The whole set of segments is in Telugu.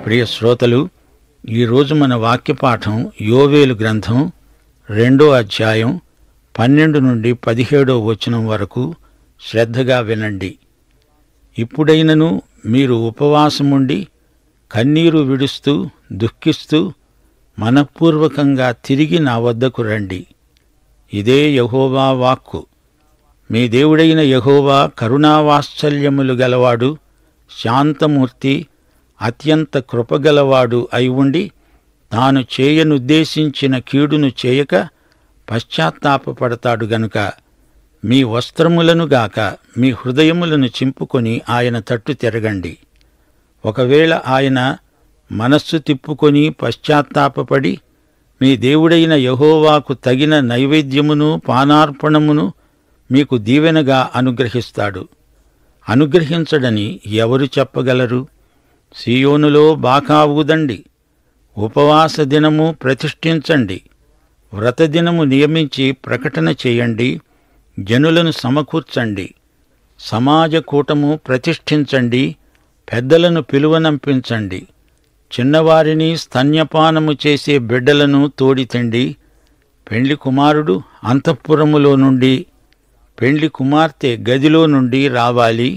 ప్రియ శ్రోతలు, ఈరోజు మన వాక్యపాఠం యోవేలు గ్రంథం 2వ అధ్యాయం 12 నుండి 17వ వచనం వరకు. శ్రద్ధగా వినండి. ఇప్పుడైనను మీరు ఉపవాసముండి కన్నీరు విడుస్తూ దుఃఖిస్తూ మనఃపూర్వకంగా తిరిగి నా వద్దకు రండి. ఇదే యెహోవా వాక్కు. మీ దేవుడైన యెహోవా కరుణావాత్సల్యములు గలవాడు, శాంతమూర్తి, అత్యంత కృపగలవాడు అయి ఉండి తాను చేయనుద్దేశించిన కీడును చేయక పశ్చాత్తాపపడతాడు గనుక మీ వస్త్రములను గాక మీ హృదయములను చింపుకొని ఆయన తట్టు తిరగండి. ఒకవేళ ఆయన మనస్సు తిప్పుకొని పశ్చాత్తాపపడి మీ దేవుడైన యెహోవాకు తగిన నైవేద్యమును పానార్పణమును మీకు దీవెనగా అనుగ్రహిస్తాడు. అనుగ్రహించడని ఎవరు చెప్పగలరు? సీయోనులో బాకా ఊదండి, ఉపవాస దినము ప్రతిష్ఠించండి, వ్రతదినము నియమించి ప్రకటన చేయండి, జనులను సమకూర్చండి, సమాజ కూటము ప్రతిష్ఠించండి, పెద్దలను పిలువనంపించండి, చిన్నవారిని స్తన్యపానము చేసే బిడ్డలను తోడితండి. పెండ్లి కుమారుడు అంతఃపురములో నుండి, పెండ్లి కుమార్తె గదిలో నుండి రావాలి.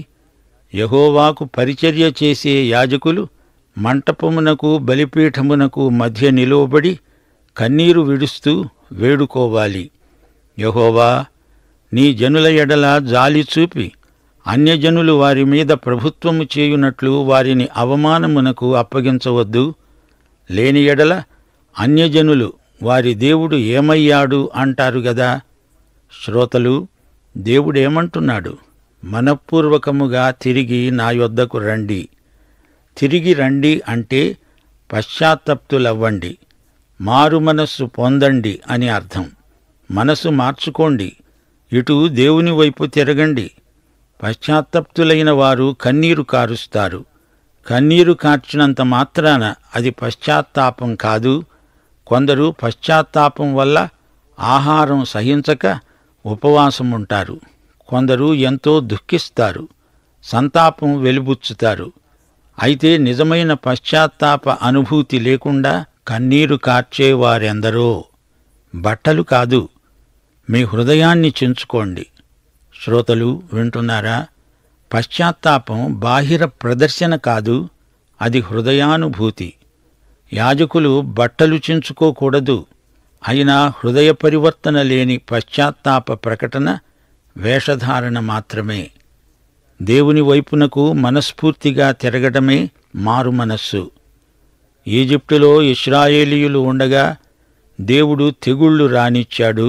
యెహోవాకు పరిచర్య చేసే యాజకులు మంటపమునకు బలిపీఠమునకు మధ్య నిలువబడి కన్నీరు విడుస్తూ వేడుకోవాలి. యెహోవా, నీ జనుల ఎడల జాలి చూపి అన్యజనులు వారి మీద ప్రభుత్వము చేయునట్లు వారిని అవమానమునకు అప్పగించవద్దు. లేని ఎడల అన్యజనులు వారి దేవుడు ఏమయ్యాడు అంటారు గదా. శ్రోతలు, దేవుడేమంటున్నాడు? మనఃపూర్వకముగా తిరిగి నా యొద్దకు రండి. తిరిగి రండి అంటే పశ్చాత్తప్తులవ్వండి, మారు మనస్సు పొందండి అని అర్థం. మనసు మార్చుకోండి, ఇటు దేవుని వైపు తిరగండి. పశ్చాత్తప్తులైన వారు కన్నీరు కారుస్తారు. కన్నీరు కార్చినంత మాత్రాన అది పశ్చాత్తాపం కాదు. కొందరు పశ్చాత్తాపం వల్ల ఆహారం సహించక ఉపవాసముంటారు. కొందరు ఎంతో దుఃఖిస్తారు, సంతాపం వెలిబుచ్చుతారు. అయితే నిజమైన పశ్చాత్తాప అనుభూతి లేకుండా కన్నీరు కార్చేవారెందరో. బట్టలు కాదు, మీ హృదయాన్ని చించుకోండి. శ్రోతలు వింటున్నారా? పశ్చాత్తాపం బాహిర ప్రదర్శన కాదు, అది హృదయానుభూతి. యాజకులు బట్టలు చించుకోకూడదు. అయినా హృదయ పరివర్తన లేని పశ్చాత్తాప ప్రకటన వేషధారణ మాత్రమే. దేవుని వైపునకు మనస్ఫూర్తిగా తిరగడమే మారు మనస్సు. ఈజిప్టులో ఇశ్రాయేలీయులు ఉండగా దేవుడు తెగుళ్లు రానిచ్చాడు.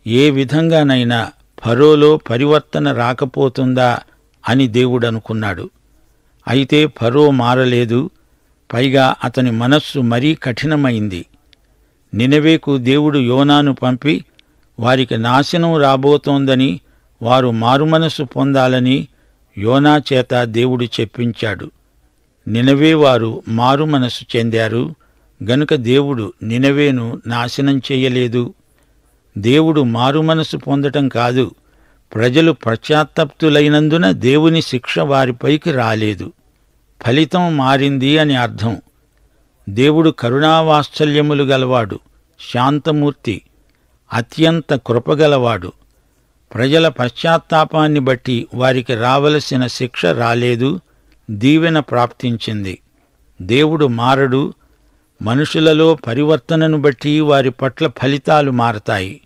ఏ విధంగానైనా ఫరోలో పరివర్తన రాకపోతుందా అని దేవుడనుకున్నాడు. అయితే ఫరో మారలేదు. పైగా అతని మనస్సు మరీ కఠినమైంది. నినవేకు దేవుడు యోనాను పంపి వారికి నాశనం రాబోతోందని, వారు మారుమనసు పొందాలని యోనా చేత దేవుడు చెప్పించాడు. నినవే వారు మారుమనసు చెందారు గనుక దేవుడు నినవేను నాశనం చెయ్యలేదు. దేవుడు మారుమనసు పొందటం కాదు, ప్రజలు పశ్చాత్తప్తులైనందున దేవుని శిక్ష వారిపైకి రాలేదు. ఫలితం మారింది అని అర్థం. దేవుడు కరుణావాత్సల్యములు గలవాడు, శాంతమూర్తి, అత్యంత కృపగలవాడు. ప్రజల పశ్చాత్తాపాన్ని బట్టి వారికి రావలసిన శిక్ష రాలేదు, దీవెన ప్రాప్తించింది. దేవుడు మారడు. మనుషులలో పరివర్తనను బట్టి వారి పట్ల ఫలితాలు మారతాయి.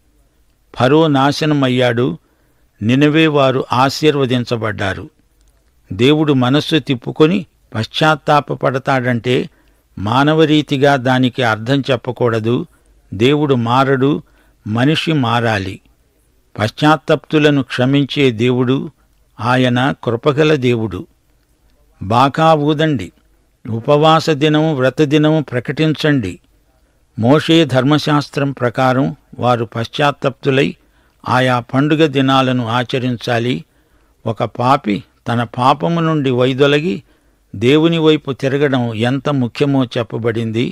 ఫరో నాశనమయ్యాడు, నినవే వారు ఆశీర్వదించబడ్డారు. దేవుడు మనస్సు తిప్పుకొని పశ్చాత్తాపపడతాడంటే మానవరీతిగా దానికి అర్థం చెప్పకూడదు. దేవుడు మారడు, మనిషి మారాలి. పశ్చాత్తప్తులను క్షమించే దేవుడు, ఆయన కృపగల దేవుడు. బాకా ఊదండి, ఉపవాస దినము వ్రతదినము ప్రకటించండి. మోషే ధర్మశాస్త్రం ప్రకారం వారు పశ్చాత్తప్తులై ఆయా పండుగ దినాలను ఆచరించాలి. ఒక పాపి తన పాపము నుండి వైదొలగి దేవుని వైపు తిరగడం ఎంత ముఖ్యమో చెప్పబడింది.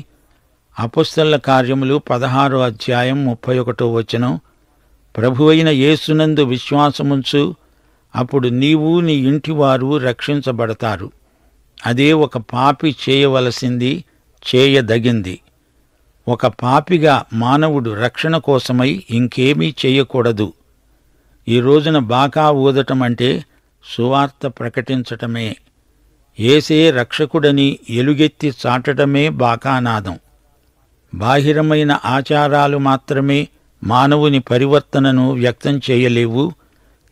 అపొస్తలుల కార్యములు 16వ అధ్యాయం 31వ వచనం. ప్రభువైన యేసునందు విశ్వాసముంచు, అప్పుడు నీవు నీ ఇంటివారు రక్షించబడతారు. అదే ఒక పాపి చేయవలసింది, చేయదగింది. ఒక పాపిగా మానవుడు రక్షణ కోసమై ఇంకేమీ చెయ్యకూడదు. ఈ రోజున బాకా ఊదటం అంటే సువార్త ప్రకటించటమే. యేసే రక్షకుడని ఎలుగెత్తి చాటటమే బాకానాదం. బాహిరమైన ఆచారాలు మాత్రమే మానవుని పరివర్తనను వ్యక్తం చేయలేవు.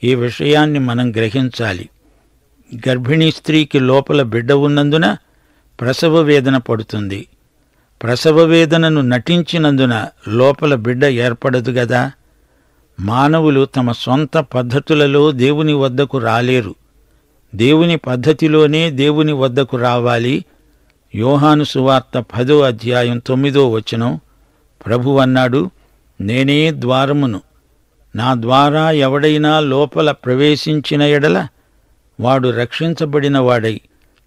ఈ విషయాన్ని మనం గ్రహించాలి. గర్భిణీ స్త్రీకి లోపల బిడ్డ ఉన్నందున ప్రసవ వేదన పడుతుంది. ప్రసవ వేదనను నటించినందున లోపల బిడ్డ ఏర్పడదు గదా. మానవులు తమ సొంత పద్ధతులలో దేవుని వద్దకు రాలేరు. దేవుని పద్ధతిలోనే దేవుని వద్దకు రావాలి. యోహాను సువార్త 10వ అధ్యాయం 9వ వచనం ప్రభువు అన్నాడు, నేనే ద్వారమును. నా ద్వారా ఎవడైనా లోపల ప్రవేశించిన ఎడల వాడు రక్షించబడిన వాడై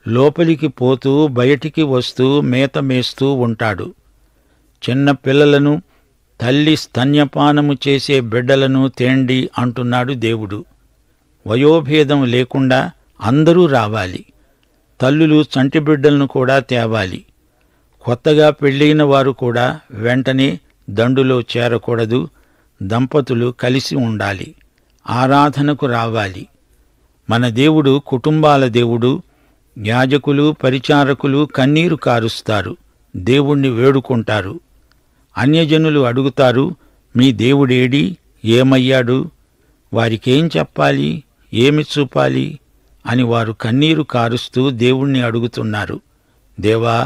లోపలికి పోతూ బయటికి వస్తూ మేత మేస్తూ ఉంటాడు. చిన్న పిల్లలను, తల్లి స్తన్యపానము చేసే బిడ్డలను తేండి అంటున్నాడు దేవుడు. వయోభేదం లేకుండా అందరూ రావాలి. తల్లులు చంటి బిడ్డలను కూడా తేవాలి. కొత్తగా పెళ్ళైన వారు కూడా వెంటనే దండులో చేరకూడదు. దంపతులు కలిసి ఉండాలి. ఆరాధనకు రావాలి. మన దేవుడు కుటుంబాల దేవుడు. యాజకులు, పరిచారకులు కన్నీరు కారుస్తారు, దేవుణ్ణి వేడుకుంటారు. అన్యజనులు అడుగుతారు, మీ దేవుడేడి, ఏమయ్యాడు, వారికేం చెప్పాలి, ఏమి చూపాలి అని వారు కన్నీరు కారుస్తూ దేవుణ్ణి అడుగుతున్నారు. దేవా,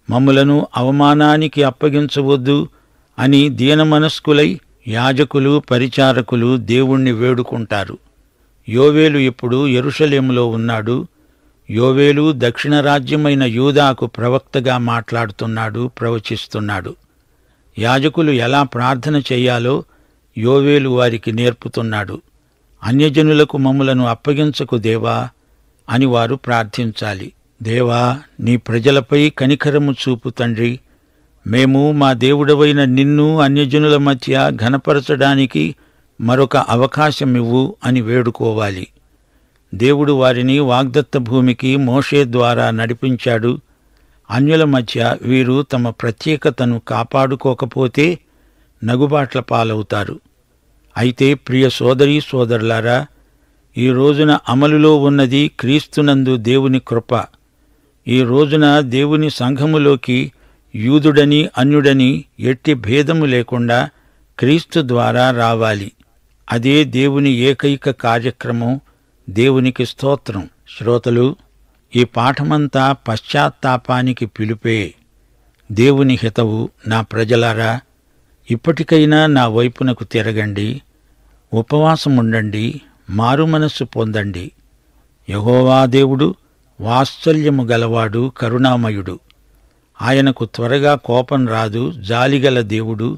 మమ్ములను అవమానానికి అప్పగించవద్దు అని దీనమనస్కులై యాజకులు, పరిచారకులు దేవుణ్ణి వేడుకుంటారు. యోవేలు ఇప్పుడు యెరూషలేములో ఉన్నాడు. యోవేలు దక్షిణ రాజ్యమైన యూదాకు ప్రవక్తగా మాట్లాడుతున్నాడు, ప్రవచిస్తున్నాడు. యాజకులు ఎలా ప్రార్థన చెయ్యాలో యోవేలు వారికి నేర్పుతున్నాడు. అన్యజనులకు మమ్ములను అప్పగించకు దేవా అని వారు ప్రార్థించాలి. దేవా, నీ ప్రజలపై కనికరము చూపు తండ్రి. మేము మా దేవుడవైన నిన్ను అన్యజనుల మధ్య ఘనపరచడానికి మరొక అవకాశమివ్వు అని వేడుకోవాలి. దేవుడు వారిని వాగ్దత్త భూమికి మోషే ద్వారా నడిపించాడు. అన్యుల మధ్య వీరు తమ ప్రత్యేకతను కాపాడుకోకపోతే నగుబాట్ల పాలవుతారు. అయితే ప్రియ సోదరీ సోదరులారా, ఈ రోజున అమలులో ఉన్నది క్రీస్తునందు దేవుని కృప. ఈ రోజున దేవుని సంఘములోకి యూదుడని అన్యుడని ఎట్టి భేదము లేకుండా క్రీస్తు ద్వారా రావాలి. అదే దేవుని ఏకైక కార్యక్రమం. దేవునికి స్తోత్రం. శ్రోతలు, ఈ పాఠమంతా పశ్చాత్తాపానికి పిలుపే. దేవుని హితవు. నా ప్రజలారా, ఇప్పటికైనా నా వైపునకు తిరగండి, ఉపవాసముండండి, మారుమనస్సు పొందండి. యెహోవా దేవుడు వాత్సల్యము గలవాడు, కరుణామయుడు. ఆయనకు త్వరగా కోపం రాదు, జాలిగల దేవుడు.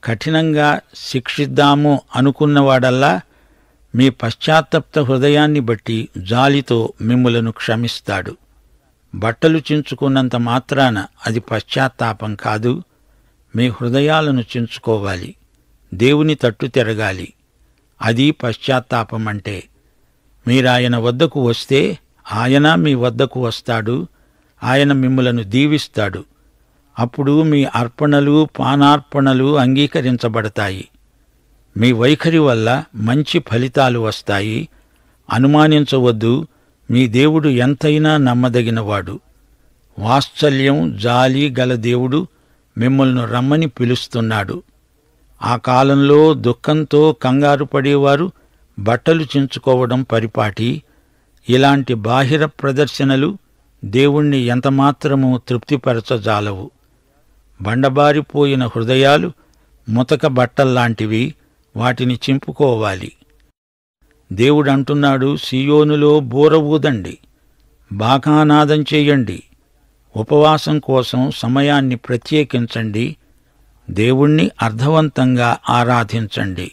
కఠినంగా శిక్షిద్దాము అనుకున్నవాడల్లా మీ పశ్చాత్తప్త హృదయాన్ని బట్టి జాలితో మిమ్ములను క్షమిస్తాడు. బట్టలు చించుకున్నంత మాత్రాన అది పశ్చాత్తాపం కాదు. మీ హృదయాలను చించుకోవాలి. దేవుని తట్టు తిరగాలి. అది పశ్చాత్తాపమంటే. మీరాయన వద్దకు వస్తే ఆయన మీ వద్దకు వస్తాడు. ఆయన మిమ్ములను దీవిస్తాడు. అప్పుడు మీ అర్పణలు, పానార్పణలు అంగీకరించబడతాయి. మీ వైఖరి వల్ల మంచి ఫలితాలు వస్తాయి. అనుమానించవద్దు. మీ దేవుడు ఎంతైనా నమ్మదగినవాడు. వాత్సల్యం, జాలి గల దేవుడు మిమ్మల్ని రమ్మని పిలుస్తున్నాడు. ఆ కాలంలో దుఃఖంతో కంగారు పడేవారు బట్టలు చించుకోవడం పరిపాటి. ఇలాంటి బాహిర ప్రదర్శనలు దేవుణ్ణి ఎంతమాత్రమూ తృప్తిపరచజాలవు. బండబారిపోయిన హృదయాలు ముతక బట్టల్లాంటివి. వాటిని చింపుకోవాలి. దేవుడంటున్నాడు, సీయోనులో బూర ఊదండి, బాకానాదం చేయండి, ఉపవాసం కోసం సమయాన్ని ప్రత్యేకించండి, దేవుణ్ణి అర్థవంతంగా ఆరాధించండి,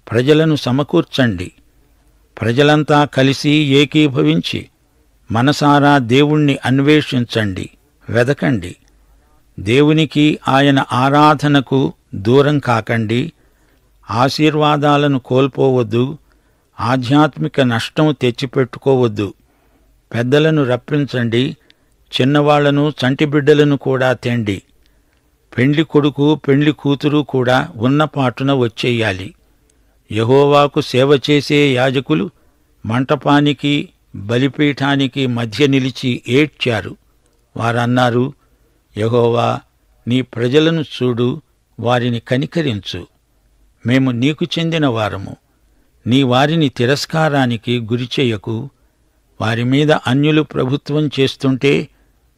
ప్రజలను సమకూర్చండి. ప్రజలంతా కలిసి ఏకీభవించి మనసారా దేవుణ్ణి అన్వేషించండి, వెదకండి. దేవునికి, ఆయన ఆరాధనకు దూరం కాకండి. ఆశీర్వాదాలను కోల్పోవద్దు. ఆధ్యాత్మిక నష్టం తెచ్చిపెట్టుకోవద్దు. పెద్దలను రప్పించండి, చిన్నవాళ్లను చంటిబిడ్డలను కూడా తేండి. పెండ్లి కొడుకు పెండ్లి కూతురు కూడా ఉన్నపాటున వచ్చేయాలి. యెహోవాకు సేవ చేసే యాజకులు మంటపానికి బలిపీఠానికి మధ్య నిలిచి ఏడ్చారు. వారన్నారు, యెహోవా, నీ ప్రజలను చూడు, వారిని కనికరించు. మేము నీకు చెందిన వారము. నీ వారిని తిరస్కారానికి గురిచేయకు. వారి మీద అన్యులు ప్రభుత్వం చేస్తుంటే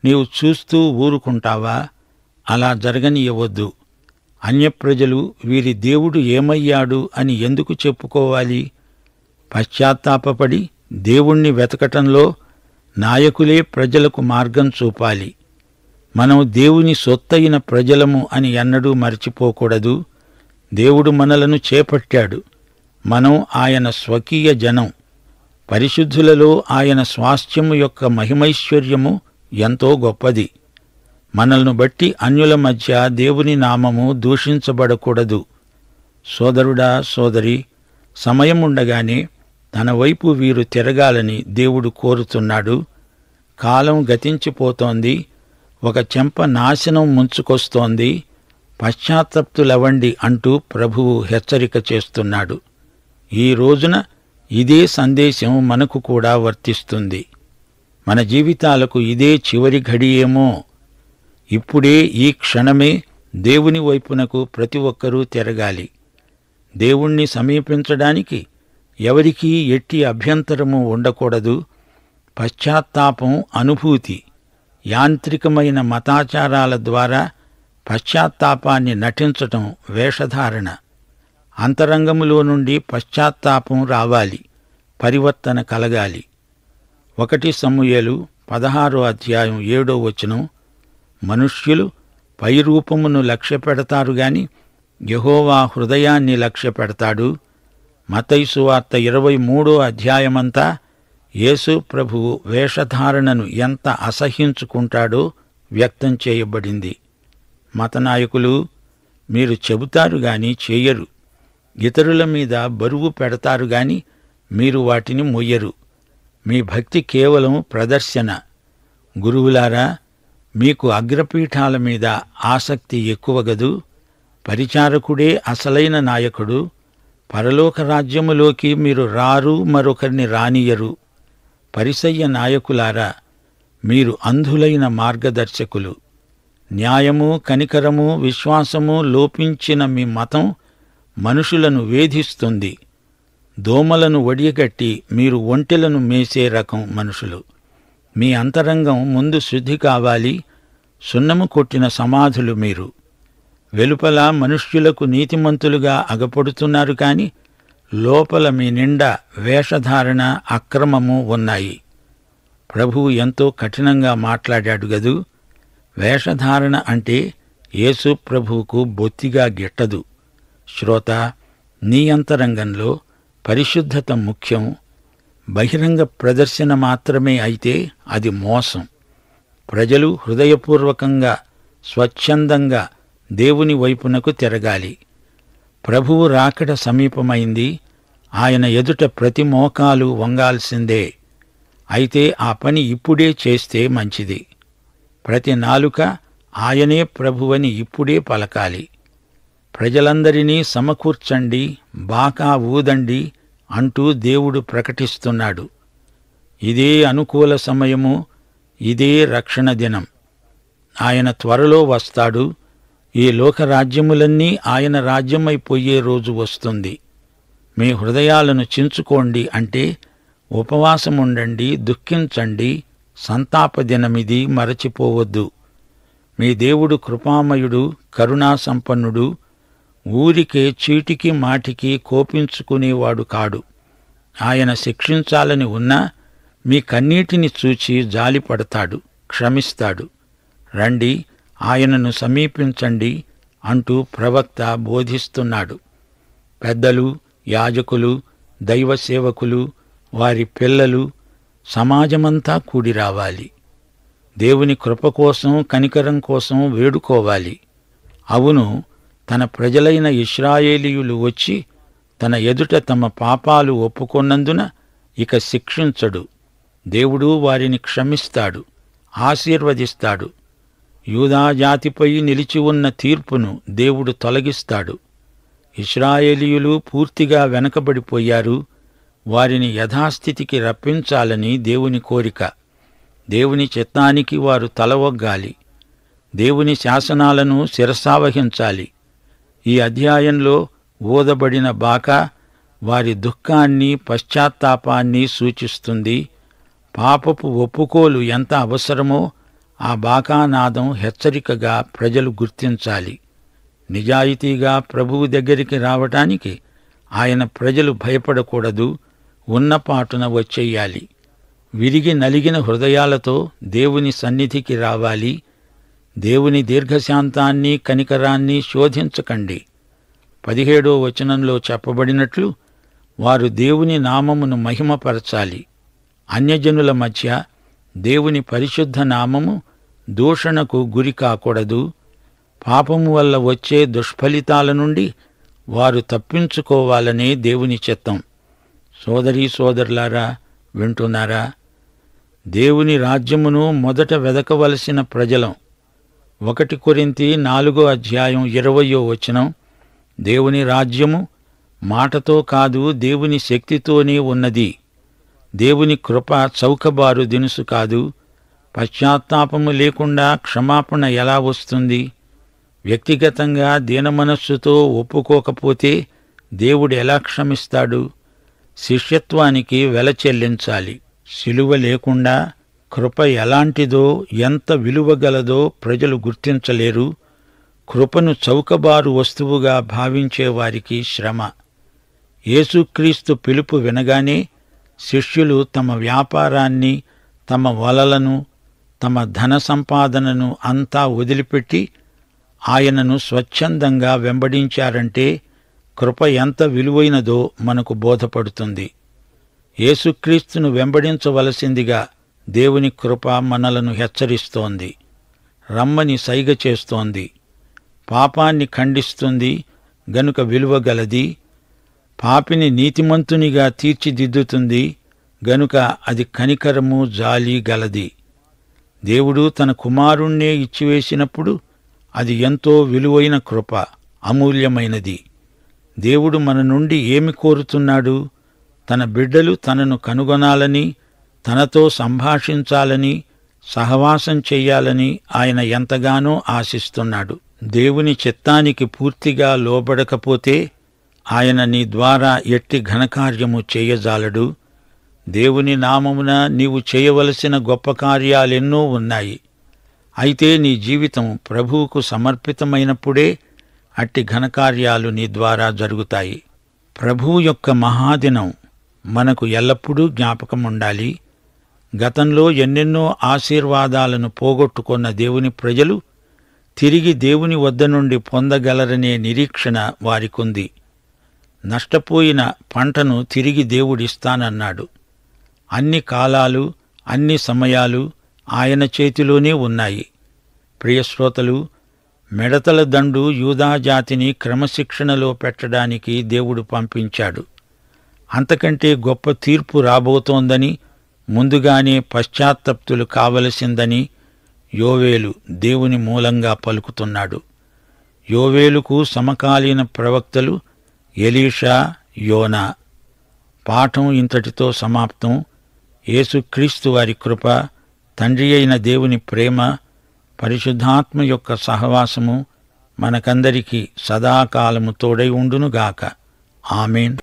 నీవు చూస్తూ ఊరుకుంటావా? అలా జరగనీయవద్దు. అన్యప్రజలు వీరి దేవుడు ఏమయ్యాడు అని ఎందుకు చెప్పుకోవాలి? పశ్చాత్తాపపడి దేవుణ్ణి వెతకటంలో నాయకులే ప్రజలకు మార్గం చూపాలి. మనం దేవుని సొత్తయిన ప్రజలము అని ఎన్నడూ మరచిపోకూడదు. దేవుడు మనలను చేపట్టాడు. మనం ఆయన స్వకీయ జనం. పరిశుద్ధులలో ఆయన స్వాస్థ్యము యొక్క మహిమైశ్వర్యము ఎంతో గొప్పది. మనల్ని బట్టి అన్యుల మధ్య దేవుని నామము దూషించబడకూడదు. సోదరుడా, సోదరి, సమయముండగానే తన వైపు వీరు తిరగాలని దేవుడు కోరుతున్నాడు. కాలం గతించిపోతోంది. ఒక చెంప నాశనం ముంచుకొస్తోంది. పశ్చాత్తప్తులవండి అంటూ ప్రభువు హెచ్చరిక చేస్తున్నాడు. ఈ రోజున ఇదే సందేశం మనకు కూడా వర్తిస్తుంది. మన జీవితాలకు ఇదే చివరి ఘడియేమో. ఇప్పుడే, ఈ క్షణమే దేవుని వైపునకు ప్రతి ఒక్కరూ తిరగాలి. దేవుణ్ణి సమీపించడానికి ఎవరికీ ఎట్టి అభ్యంతరము ఉండకూడదు. పశ్చాత్తాపం అనుభూతి. యాంత్రికమైన మతాచారాల ద్వారా పశ్చాత్తాపాన్ని నటించటం వేషధారణ. అంతరంగములో నుండి పశ్చాత్తాపం రావాలి, పరివర్తన కలగాలి. 1 సమూయేలు 16:7 మనుష్యులు పైరూపమును లక్ష్యపెడతారు గాని యెహోవా హృదయాన్ని లక్ష్యపెడతాడు. మత్తయి సువార్త 23 యేసు ప్రభువు వేషధారణను ఎంత అసహ్యించుకుంటాడో వ్యక్తం చేయబడింది. మతనాయకులు, మీరు చెబుతారు గాని చేయరు. ఇతరుల మీద బరువు పెడతారు గాని మీరు వాటిని మొయ్యరు. మీ భక్తి కేవలం ప్రదర్శన. గురువులారా, మీకు అగ్రపీఠాల మీద ఆసక్తి ఎక్కువగదు. పరిచారకుడే అసలైన నాయకుడు. పరలోక రాజ్యములోకి మీరు రారు, మరొకరిని రానియరు. పరిసయ్య నాయకులారా, మీరు అంధులైన మార్గదర్శకులు. న్యాయము, కనికరము, విశ్వాసము లోపించిన మీ మతం మనుషులను వేధిస్తుంది. దోమలను వడియగట్టి మీరు ఒంటెలను మేసే రకం మనుషులు. మీ అంతరంగం ముందు శుద్ధి కావాలి. సున్నము కొట్టిన సమాధులు మీరు. వెలుపల మనుష్యులకు నీతిమంతులుగా అగపడుతున్నారు కాని లోపల మీ నిండా వేషధారణ, అక్రమము ఉన్నాయి. ప్రభువు ఎంతో కఠినంగా మాట్లాడాడు గదూ. వేషధారణ అంటే యేసు ప్రభువుకు బొత్తిగా గిట్టదు. శ్రోత, నీ అంతరంగంలో పరిశుద్ధత ముఖ్యం. బహిరంగ ప్రదర్శన మాత్రమే అయితే అది మోసం. ప్రజలు హృదయపూర్వకంగా, స్వచ్ఛందంగా దేవుని వైపునకు తిరగాలి. ప్రభువు రాకడ సమీపమైంది. ఆయన ఎదుట ప్రతి మోకాలు వంగాల్సిందే. అయితే ఆ పని ఇప్పుడే చేస్తే మంచిది. ప్రతి నాలుక ఆయనే ప్రభువని ఇప్పుడే పలకాలి. ప్రజలందరినీ సమకూర్చండి, బాకా ఊదండి అంటూ దేవుడు ప్రకటిస్తున్నాడు. ఇదే అనుకూల సమయము, ఇదే రక్షణ దినం. ఆయన త్వరలో వస్తాడు. ఈ లోకరాజ్యములన్నీ ఆయన రాజ్యమైపోయే రోజు వస్తుంది. మీ హృదయాలను చించుకోండి అంటే ఉపవాసముండండి, దుఃఖించండి. సంతాప దినమిది, మరచిపోవద్దు. మీ దేవుడు కృపామయుడు, కరుణాసంపన్నుడు. ఊరికే చీటికి మాటికి కోపించుకునేవాడు కాడు. ఆయన శిక్షించాలని ఉన్నా మీ కన్నీటిని చూచి జాలిపడతాడు, క్షమిస్తాడు. రండి, ఆయనను సమీపించండి అంటూ ప్రవక్త బోధిస్తున్నాడు. పెద్దలు, యాజకులు, దైవ సేవకులు, వారి పిల్లలు, సమాజమంతా కూడి రావాలి. దేవుని కృప కోసం, కనికరం కోసం వేడుకోవాలి. అవును, తన ప్రజలైన ఇశ్రాయేలీయులు వచ్చి తన ఎదుట తమ పాపాలు ఒప్పుకొన్నందున ఇక శిక్షించడు. దేవుడు వారిని క్షమిస్తాడు, ఆశీర్వదిస్తాడు. యూదాజాతిపై నిలిచి ఉన్న తీర్పును దేవుడు తొలగిస్తాడు. ఇశ్రాయేలీయులు పూర్తిగా వెనకబడిపోయారు. వారిని యథాస్థితికి రప్పించాలని దేవుని కోరిక. దేవుని చిత్తానికి వారు తలవొగ్గాలి. దేవుని శాసనాలను శిరసావహించాలి. ఈ అధ్యాయంలో ఊదబడిన బాకా వారి దుఃఖాన్ని, పశ్చాత్తాపాన్ని సూచిస్తుంది. పాపపు ఒప్పుకోలు ఎంత అవసరమో ఆ బాకానాదం హెచ్చరికగా ప్రజలు గుర్తించాలి. నిజాయితీగా ప్రభువు దగ్గరికి రావటానికి ఆయన ప్రజలు భయపడకూడదు, ఉన్నపాటున వచ్చేయాలి. విరిగి నలిగిన హృదయాలతో దేవుని సన్నిధికి రావాలి. దేవుని దీర్ఘశాంతాన్ని, కనికరాన్ని శోధించకండి. 17వ వచనంలో చెప్పబడినట్లు వారు దేవుని నామమును మహిమపరచాలి. అన్యజనుల మధ్య దేవుని పరిశుద్ధ నామము దూషణకు గురి కాకూడదు. పాపము వల్ల వచ్చే దుష్ఫలితాల నుండి వారు తప్పించుకోవాలనే దేవుని చిత్తం. సోదరీ సోదరులారా, వింటున్నారా? దేవుని రాజ్యమును మొదట వెదకవలసిన ప్రజలం. 1 కొరింథీ 4వ అధ్యాయం 20వ వచనం, దేవుని రాజ్యము మాటతో కాదు, దేవుని శక్తితోనే ఉన్నది. దేవుని కృప చౌకబారు దినుసు కాదు. పశ్చాత్తాపము లేకుండా క్షమాపణ ఎలా వస్తుంది? వ్యక్తిగతంగా దీనమనస్సుతో ఒప్పుకోకపోతే దేవుడు ఎలా క్షమిస్తాడు? శిష్యత్వానికి వెల చెల్లించాలి. శిలువ లేకుండా కృప ఎలాంటిదో, ఎంత విలువగలదో ప్రజలు గుర్తించలేరు. కృపను చౌకబారు వస్తువుగా భావించేవారికి శ్రమ. యేసుక్రీస్తు పిలుపు వినగానే శిష్యులు తమ వ్యాపారాన్ని, తమ వలలను, తమ ధన సంపాదనను అంతా వదిలిపెట్టి ఆయనను స్వచ్ఛందంగా వెంబడించారంటే కృప ఎంత విలువైనదో మనకు బోధపడుతుంది. యేసుక్రీస్తును వెంబడించవలసిందిగా దేవుని కృప మనలను హెచ్చరిస్తోంది, రమ్మని సైగ చేస్తోంది. పాపాన్ని ఖండిస్తుంది గనుక విలువగలది. పాపిని నీతిమంతునిగా తీర్చిదిద్దుతుంది గనుక అది కనికరము, జాలి గలది. దేవుడు తన కుమారుణ్ణే ఇచ్చివేసినప్పుడు అది ఎంతో విలువైన కృప, అమూల్యమైనది. దేవుడు మన నుండి ఏమి కోరుతున్నాడు? తన బిడ్డలు తనను కనుగొనాలని, తనతో సంభాషించాలని, సహవాసం చెయ్యాలని ఆయన ఎంతగానో ఆశిస్తున్నాడు. దేవుని చిత్తానికి పూర్తిగా లోబడకపోతే ఆయన నీ ద్వారా ఎట్టి ఘనకార్యము చేయజాలడు. దేవుని నామమున నీవు చేయవలసిన గొప్ప కార్యాలెన్నో ఉన్నాయి. అయితే నీ జీవితం ప్రభువుకు సమర్పితమైనప్పుడే అట్టి ఘనకార్యాలు నీ ద్వారా జరుగుతాయి. ప్రభువు యొక్క మహాదినం మనకు ఎల్లప్పుడూ జ్ఞాపకముండాలి. గతంలో ఎన్నెన్నో ఆశీర్వాదాలను పోగొట్టుకున్న దేవుని ప్రజలు తిరిగి దేవుని వద్ద నుండి పొందగలరనే నిరీక్షణ వారికుంది. నష్టపోయిన పంటను తిరిగి దేవుడిస్తానన్నాడు. అన్ని కాలాలు, అన్ని సమయాలు ఆయన చేతిలోనే ఉన్నాయి. ప్రియశ్రోతలు, మిడతల దండు యూదాజాతిని క్రమశిక్షణలో పెట్టడానికి దేవుడు పంపించాడు. అంతకంటే గొప్ప తీర్పు రాబోతోందని, ముందుగానే పశ్చాత్తప్తులు కావలసిందని యోవేలు దేవుని మూలంగా పలుకుతున్నాడు. యోవేలుకు సమకాలీన ప్రవక్తలు ఎలీషా, యోనా. పాఠం ఇంతటితో సమాప్తం. యేసుక్రీస్తు వారి కృప, తండ్రి అయిన దేవుని ప్రేమ, పరిశుద్ధాత్మ యొక్క సహవాసము మనకందరికీ సదాకాలము తోడై ఉండునుగాక. ఆమేన్.